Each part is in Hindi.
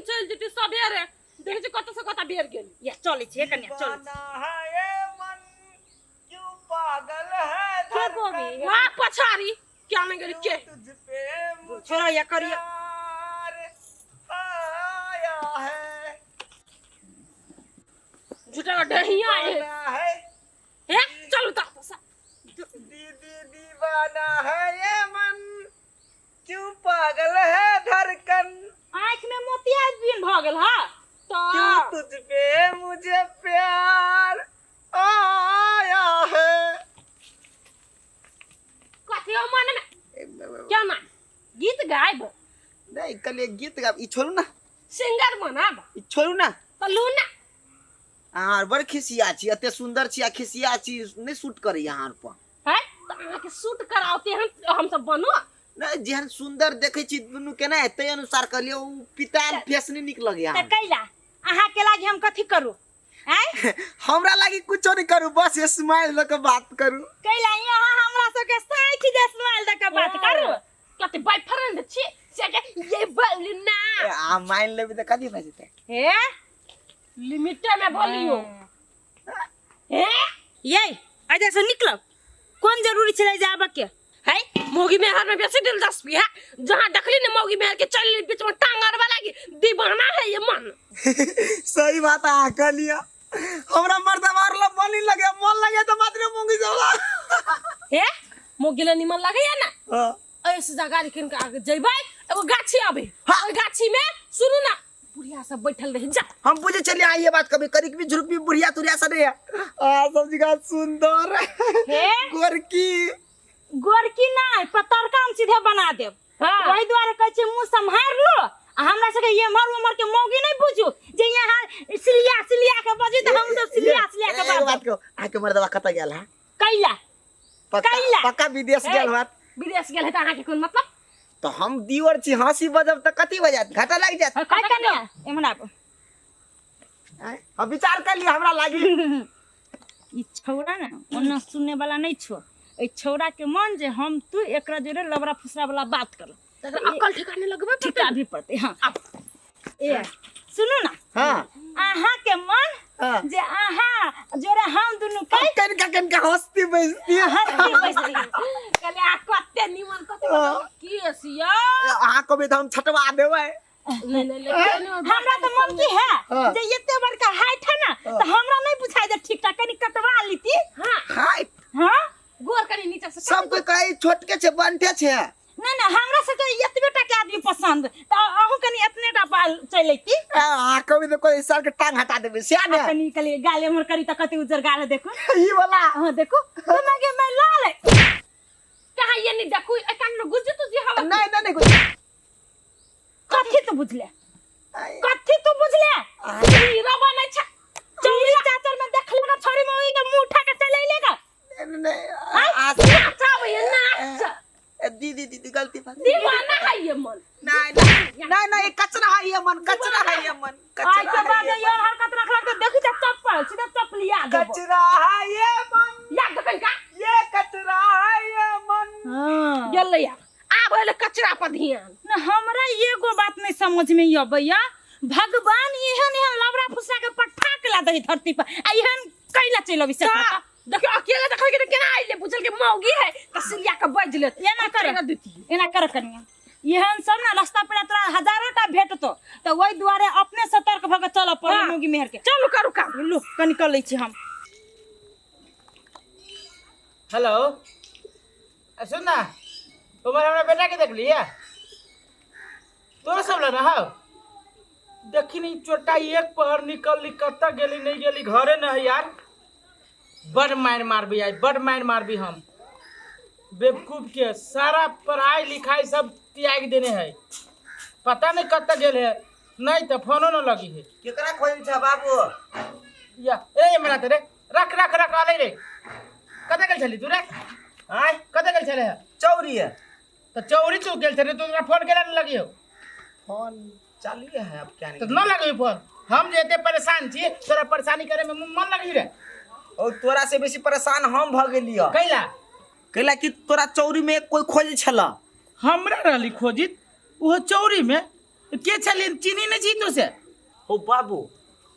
दिन चल जेती सबेरे देखे कत से कत बेर गेल या चले छे कन्या चल क्यों पागल है के गोबी ला पछारी क्या नहीं गेल के तुझ पे छोरा या करिया आया है झूठा का डहिया है चलो ता दीदी दीवाना है ये मन क्यों पागल है धड़कन आँख में मोतिया दिन भ गेल हा तो क्यों तुझ पे मुझे प्यार आया है कथि हो मन में क्या ना गीत गायब नहीं कल एक गीत गा ई छोड़ू ना सिंगर बनाब ई छोड़ू ना तो लू ना आहार बड़ खिसिया छी अते सुंदर छी आ खिसिया छी नहीं शूट करे यहाँ पर है तो आहा के शूट कराओते हम सब बनो नहीं जेहन सुंदर देखे छी दुनु केना एते अनुसार कलियो पितान फेस नहीं निक लगे त यहाँ कैला आहा के लागी हम कथि करू हैं हमरा लागी कुछो नहीं करू बस स्माइल लके बात करू कैला यहाँ हमरा सब के साइड दे स्माइल दे के बात करू कते बॉयफ्रेंड छी से के ये बोली ना आ माइन लेबे त कथि बजते हे लिमिट में बोलियो हे ये आजा से निकलो कौन जरूरी छले जाबा के है मोगी मेहर में बेसी दिलचस्पी है जहां देखली ने मोगी मेहर के चल बीच में टांग अड़वा लागी दीवाना है ये मन सही बात आ कलिया हमरा मर्दा मारला बनी लगे मन लगे तो मात्र मुंगी जाला हे मोगी ले निमन लगे या ना हां ऐसे जगह लेकिन आगे जइबै एगो गाछी आबे ओई गाछी में सुनु ना बुढ़िया सब बैठल रही जा हम पूछे चले आई ये बात कभी करिक भी झुरक भी बुढ़िया तुरिया सा नहीं है आ सब जगह सुंदर हे गोरकी ना पतरका हम सीधे बना देब वही द्वारे कहै छी मुंह संभार लो हमरा सके ये मर के मौगी नहीं बुझू जे यहाँ सिलिया के बजी त हम तो सिलिया के बात को आके मर्दवा कता गेल है कैला पक्का विदेश गेल बात विदेश गेल है त आहा के कोन मतलब तो हम दीवर छी हंसी बजब त कथि बजात घाटा लाग जात काय कन्या एमना हम विचार कर लिया हमरा लागी ई छौड़ा ना ओना सुनने वाला नहीं छो ए छौड़ा के मन जे हम तू एकरा जोरे लबरा फुसरा वाला बात कर अक्कल ठिकाने लगबे ठिका भी पड़ते हां ए सुनो ना हां आहा के मन जे आहा जोरे हम दुनु के कन का हंसती बैसती कले आ कते निमन कते की सिया आहा को भी हम छटवा देबै ले हमरा तो मन की है जे एते बड़का हाइट है ना तो हमरा नहीं बुझाई दे ठीक ठाक कनी कटवा लीती हां हाइट हां गोर कनी नीचे से सब कोई कहे छोटके छे बनते छे ना हमरा से तो एतबे टा के आदमी पसंद त अहू कनी एतने टा पाल चलैती आ कभी तो कोई सर के टांग हटा देबे से ने कनी कली गाले मोर करी त कते उजर गाले देखो ई वाला हां देखो तुम के मैं लाल कहां ये नहीं देखू एकान में गुज तू जी हवा नहीं कुछ कथि तो बुझले हीरा बने छ चौरी चाचर में देख लेगा छोरी मौगी के मुंह उठा के चले लेगा नहीं अच्छा भैया ना दीदी गलती बात दीवाना है ये मन नहीं कचरा है ये मन आज के बाद यार हरकत रखला तो देखी जा चप्पल सीधा चप्पलिया दे कचरा है ये मन याद कहीं का ये कचरा है ये मन हां गेल या आब ले कचरा पर ध्यान ना हमरा एगो बात नहीं समझ में आबैया भगवान एहन लबरा फुसरा के पठा के ला दही धरती पर आ एहन कैला चलबी से देखो अकेले देखल के केना आइले बुझल के मौगी है तसलिया के बज ले एना कर कनिया एहन सब ना रास्ता पे तोरा हजारों टा भेटतो त ओई द्वारे अपने सतर्क भ के चल पड़े मौगी मेहर के चलो करू का लो कनी कर लै छी हम हेलो सुन ना तुम्हारे हमरा बेटा के देख लिया तोरा सब लेना है देखी नहीं चोटा एक पहर निकल कत्ता गेली नहीं गेली घरे न है यार बड़ मार मारबी आज बड़ मार मारबी हम बेवकूफ के सारा पढ़ाई लिखाई सब त्याग देने है पता नहीं कत्ता गेल है नहीं तो फोनो न लगी है केकरा खोज छ बाबू या ए मेरा तेरे रख आले रे कते गेल छली तू रे हाय कते गेल छले चौरी है तो चौरी चौक गेल छले तोरा फोन केला न लगी हो फोन चालू है अब क्या तो न लगी फोन हम जेते परेशान छी तोरा परेशानी करे में मन लगी रे और तोरा से बेसी परेशान हम भ गेलियो कैला कि तोरा चौरी में कोई खोज छला हमरा रहली खोजित वो चौरी में के छले चीनी नहीं छी तो से हो बाबू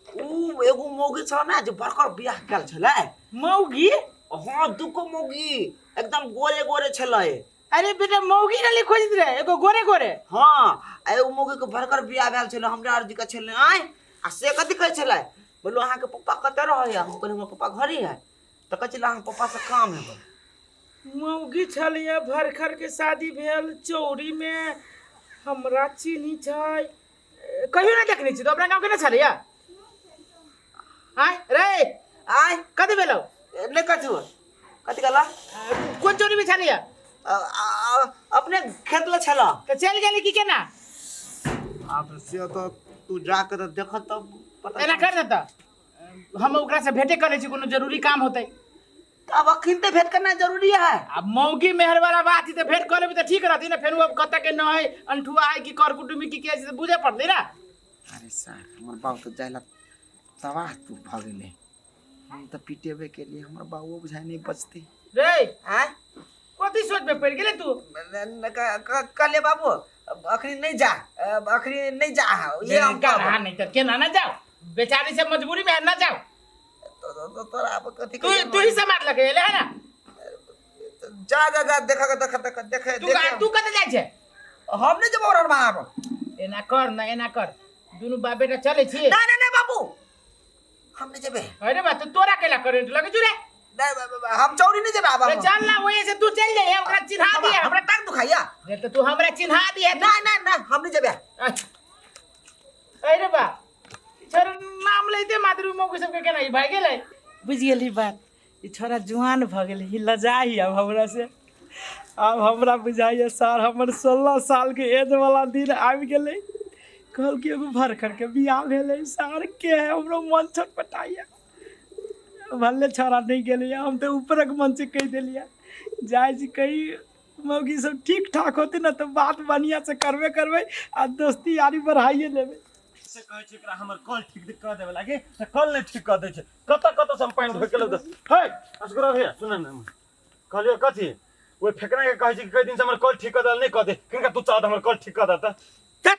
ऊ एगो मौगी छ ना जो बड़कर बियाह कल छले मौगी हाँ दुगो मौगी एकदम गोरे गोरे छले अरे बेटा मौगी ना ले खोज रे एगो गोरे गोरे हाँ एगो मौगी के बड़कर बियाह भेल छले हमरा अर्जी के छले आय आ से कथि कहै छले बोलो अहाँ के पप्पा कतऽ रहै हम कहलिए हमर पप्पा घरे है तो कहै छले अहाँ पप्पा से काम है मौगी छलिए भरखर के शादी भेल चौरी में हमरा चीनी छै कहियो ना देखने छी तो अपना गांव के ना छलिए आय रे आय कथि भेलो नहीं कथि कथि कहला कोन चोरी में छलिए अपने खेत ले छला तो चल गेली की केना आप से तो तू जाके तो देख तब पता एना कर देता हम ओकरा से भेटे करे छी कोनो जरूरी काम होतै अब अखिन ते भेंट करना जरूरी है अब मौगी मेहर वाला बात ही तो भेंट कर लेबे तो ठीक रहती ना फिर वो कत के न है अंठुआ है कि कर कुटुमी की के से बुझे पड़ते ना अरे सर हमर बाबू तो जाइला तबाह तू भ गेले हम तो पीटेबे के लिए हमर बाबू बुझाई नहीं बचती रे हैं कथि सोच में पड़ गेले तू कले बाबू अखनी नहीं जा अखनी नहीं जा ये हम का नहीं तो केना ना जाओ बेचारी से मजबूरी में ना जाओ तो तोरा अब कथि तू ही समाज लगे ले है ना जा जा जा देखा देखे तू कत जाय छे हम नहीं जब और मार एना कर ना एना कर दुनु बाप बेटा चले छी नहीं बाबू हम नहीं जेबे अरे बा तू तोरा केला करंट लगे छु रे नहीं हम चौरी नहीं जेबे बाबू चल ना वही से तू चल जाए ओकरा चिन्हा दिए हमरा टांग दुखाइया रे तो तू हमरा चिन्हा दिए नहीं हम नहीं जेबे अरे बा छोरा नाम लेते मातृ मौके सबके केना ई भाग गेलै बुझ गेली बात ई छोरा जुआन भ गेलै ई लजाई अब हमरा से अब हमरा बुझाइए सर हमर 16 साल के एज वाला दिन आबि गेलै कहल कि एगो भरखर के बियाह भेलै सर के हमरो मन छटपटाइए भले छोरा नहीं गेलै हम तो ऊपरक मन से कह देलिए जाय जी कही मौगी सब ठीक ठाक होते ना तो बात बढ़िया से करबे आ दोस्ती यारी बढ़ाइए लेबे से कहै छै एकरा हमर कल ठीक कर देबे लागे त कल नहीं ठीक कर दै छै कत से हम पानी धोइ के लब हे असगरा भैया सुन न कहलियो कथि ओइ फेकना के कहै छै कि कई दिन से हमर कल ठीक कर दल नहीं कर दे किनका तू चाहत हमर कल ठीक कर देता तक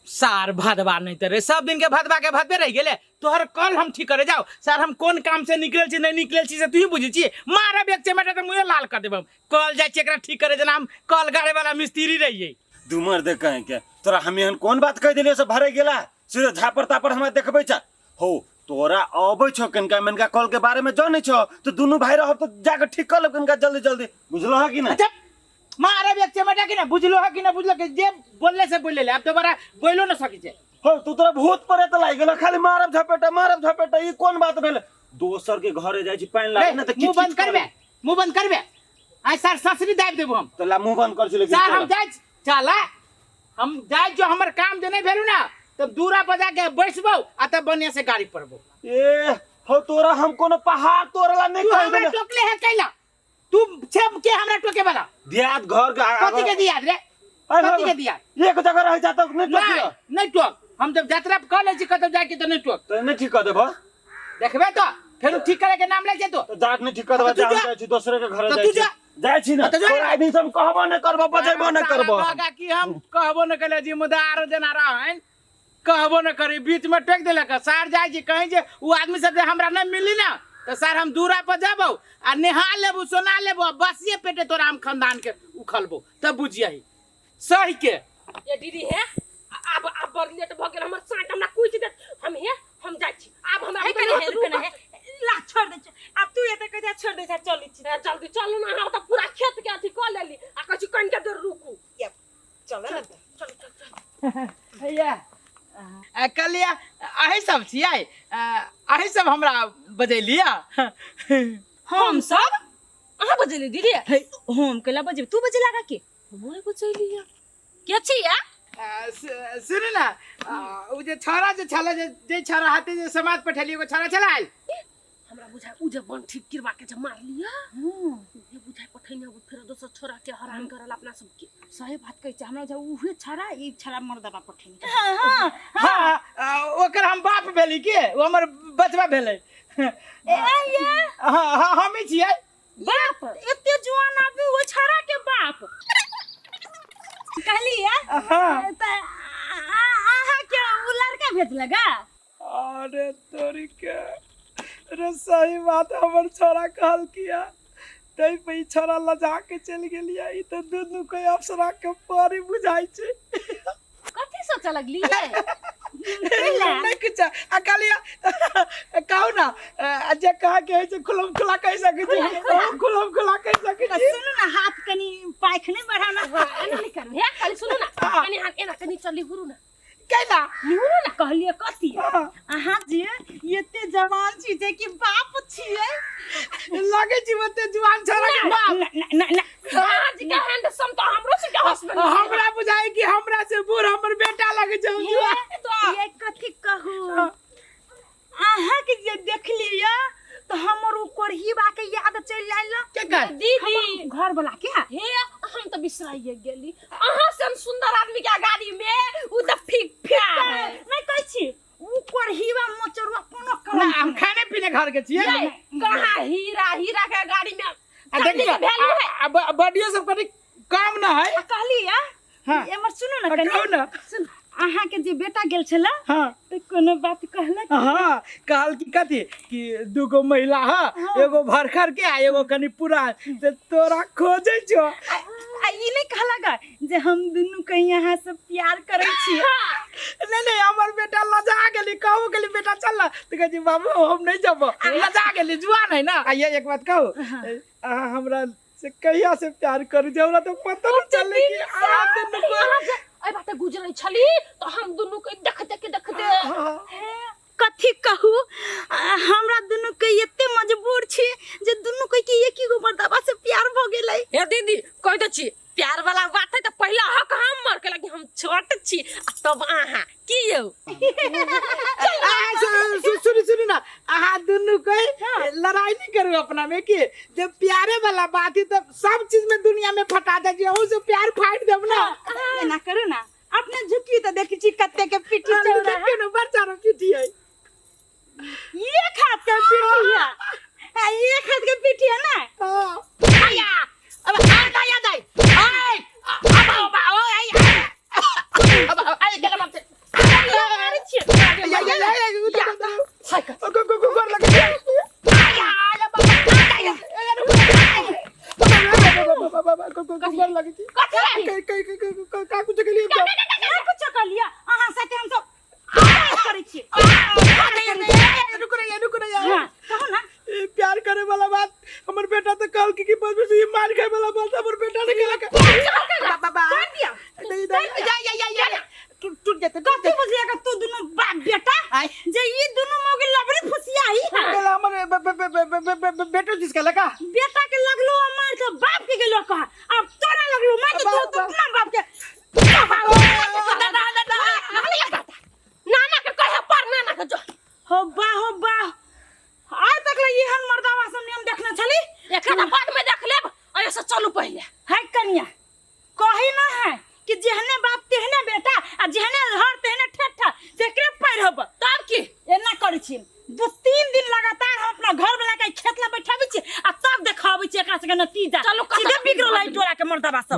सार भदवा नहीं तरे सब दिन के भदवा के भदबे रह गेले तोहर कल हम ठीक करे जाओ सर हम कोन काम से निकल छी नहीं निकल छी से तू ही बुझी छी मारा बेक चमेटा त मुंह लाल कर देबम कल जाय छी एकरा ठीक करे जना हम कल गाड़े वाला मिस्त्री रहिए दू मर दे कहे के तोरा हम एहन कोन बात कह देलियो से भरे गेला सीधे झापर तापर हमरा देखबै छ हो तोरा आबै छ कनका मनका कल के बारे में जानै छ तो दुनु भाई रहब तो जाके ठीक कर लब कनका जल्दी बुझलो है कि ना अच्छा मारा बेक चमेटा कि ना बुझलो है कि ना बुझलो के जे बोलले से बोलले अब दोबारा बोलो न सकी छे हो तू तोरा भूत परे त लाग गेल खाली मारब झपेटा ई कोन बात भेल दोसर के घरे जाय छी पानी लागे ना त मुंह बंद करबे आई सर ससरी दाब देबो हम तो ला मुंह बंद कर छी लेकिन सर हम जाय चला हम जाय जो हमर काम जे नहीं भेलु ना तब दूरा पर जाके बैठबो आ तब बढ़िया से गाड़ी पड़बो ए हो तोरा हम कोनो पहाड़ तोरला नहीं कह हमरा टोकले है कैला तू छम के हमरा टोके वाला दियाद घर के कथि के दिया रे कथि के दिया एक जगह रह जाता नहीं टोकियो नहीं टोक हम जब यात्रा कर ले छी कतौ जाके तो नहीं टोक तो नहीं ठीक कर देबो देखबे तो फिर ठीक करे के नाम ले जे तो जात नहीं ठीक कर देबो जा हम जाय छी दूसरे के घर तो जाय तू छी जा जाय छी ना तो जा। तोरा आदमी सब कहबो न करबो बजेबो न करबो बागा की हम कहबो न करे जिम्मेदार जना रहन कहबो न करे बीच में टोक देलक सर जाय जी कहीं जे उ आदमी सब जे हमरा न मिली ना तो सर हम दूरा पर जाबो आ नेहा लेबो सोना लेबो बसिए पेटे तोरा हम खानदान के उखलबो तब बुझियही सही के ये दीदी है अब बड़ लेट भ गेल हमर साथ हमरा कुछ दे हम जाय छी अब हमरा है ला छोड़ दे अब तू एते कह छोड़ दे चली छी जल्दी चलू ना हम त पूरा खेत के अथी क लेली आ कछु कन के देर रुकू चल ना चल भैया कलिया अही सब छियै अही सब हमरा बजैलिया हम सब अहाँ बजेली दीदी हम केला बजे तू बजे लगा के हमरे बजेली के छिया सुन ना उ जे छोरा जे छले जे छोरा हाथे जे समाज पठेली एगो छोरा छलाल हमरा बुझाय उ जे बन ठीक किरवा के जे मार लिया ये बुझाय पठैने अब फिर दोसर छोरा के हरान करल अपना सबके सही बात कहै छै हमरा जे उहे छड़ा ई छड़ा मर्दबा पठेनी हां ओकर हम बाप भेली के ओ हमर बचवा भेलै हां हम ही छियै बाप एते जवान आदमी ओ छड़ा के बाप कहलिए हां त आहा क्या वो लड़का भेज लगा अरे तोरी के रे सही बात हमर छोरा कहल किया तई पे ई छोरा लजा के चल गेलिया ई तो दुनू के अप्सरा के परी बुझाई छै कथी सोचा लगली है नहीं कुछ अकालिया कहू ना जे कहा के है खुलम खुला कह सके छी खुलम खुला कह सके छी सुनो ना हाथ कनी पाइख नहीं बढ़ाना एना नहीं करू हे खाली सुनो ना कनी हाथ एना कनी चली गुरु ना कैला निहुरो ना कहलिए कथी अहाँ जे एते जवान छी जे कि बाप छिए लागे छी मते जवान छोरा के बाप आज के हैंडसम तो हमरो से के हस्बैंड हमरा बुझाई कि हमरा से बूढ़ हमर बेटा लगे छै जवान ये कथी कहू अहाँ के जे देख लिया तो हमर ऊ कोरहीबा के याद चल आइल के कर दीदी घर वाला क्या हे हम तो बिसराइए गेली अहाँ से सुंदर आदमी के गाड़ी में उ त फिक फिक नहीं कहै छी ऊ कोरहीबा मोचरवा कोनो ना हम खाने पीने घर के छिए कहाँ हीरा हीरा के गाड़ी में देखिए वैल्यू है अब बडियो सब कनी काम ना है कहलिया हाँ। एमर सुनो ना कहू कनी ना सुन अहाँ के जे बेटा गेल छला हां तो कोनो बात कहलक हाँ कहल की कथी कि दूगो महिला है एगो भरखर के आ एगो कनी पुरान ते तोरा खोजे छो आ ई नहीं कहलक जे हम दुनू के यहाँ से प्यार करै छी नहीं हमर बेटा लजा गेली कहू गेली बेटा चल ना तो कह जी बाबू हम नहीं जब लजा गेली जुआन है ना आ ये एक बात कहू अहाँ हमरा से कहिया से प्यार करू जे हमरा तो पता नहीं चले कि अहाँ दुनू को आई बात गुजरै छली तो हम दुनू के देखते कथी कहू हमरा दुनू के एते मजबूर छी जे दुनू के एक ही गो मर्दबा से प्यार भ गेलै हे दीदी कह दे छी प्यार वाला बात है तो पहला हक हमर के लगी हम छोट छी आ तब आहा की यौ सुनी ना अहाँ दुनू के लड़ाई नहीं करू अपना में की जब प्यारे वाला बात है तो सब चीज में दुनिया में फटा दे जे से प्यार फाड़ देब ना एना करू ना अपने झुकी तो देखी छी कत्ते के पीठी चल रहा है केनो बच्चा पीठी है ये खात के पीठी है ये खात के पीठी है ना हां आया अब आ या दai ai अब ओए अब आई गेल मत मारे छी को कर लगे आया आया बाबा को कर लगे छी का कुछ के लिए कुछ कर लिया अहाँ साथे हम सब करै छी रुक रही हां कहू ना प्यार करे वाला बात हमर बेटा तो कल की बस में ये मार खाए वाला बात हमर बेटा ने केला बाबा या टूट जाते कथी बुझिएगा तू दुनू बाप बेटा जे ई दुनू मोगे लबड़ी फुसियाई केला हमर बेटा जिसका लगा बेटा के लगलो मार के बाप के गेलो कहा अब तोरा लगलो मार के तू अपना बाप के नाना के कहे पर नाना के जो हो बा आज तक ले एहन मर्दावा सब हम देखने छली एकरा बाद में देख लेब ऐसे चलू पहले है कन्या कही ना है कि जेहने बाप तेहने बेटा आ जेहने हर तेहने ठेठा तेकरे पैर होब तब की एना करै छी 2-3 दिन लगातार हम अपना घर वाला के खेत ला बैठाबै छी आ तब देखाबै छी एकरा सबके नतीजा चलू सीधे बिगड़ल है टोला के मर्दावा सब